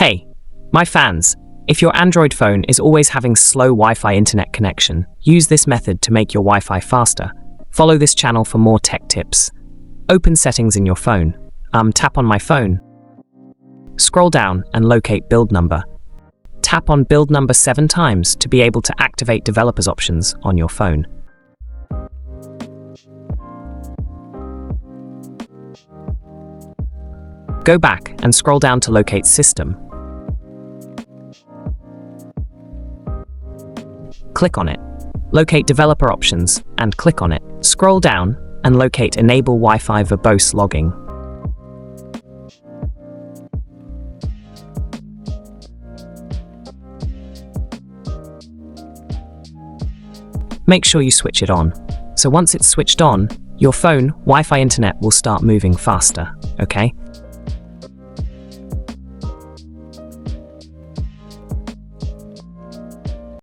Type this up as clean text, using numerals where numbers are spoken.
Hey, my fans, if your Android phone is always having slow Wi-Fi internet connection, use this method to make your Wi-Fi faster. Follow this channel for more tech tips. Open settings in your phone. Tap on my phone. Scroll down and locate build number. Tap on build number 7 times to be able to activate developers options on your phone. Go back and scroll down to locate system. Click on it. Locate developer options and click on it. Scroll down and locate enable Wi-Fi verbose logging. Make sure you switch it on. So once it's switched on, your phone Wi-Fi internet will start moving faster, okay?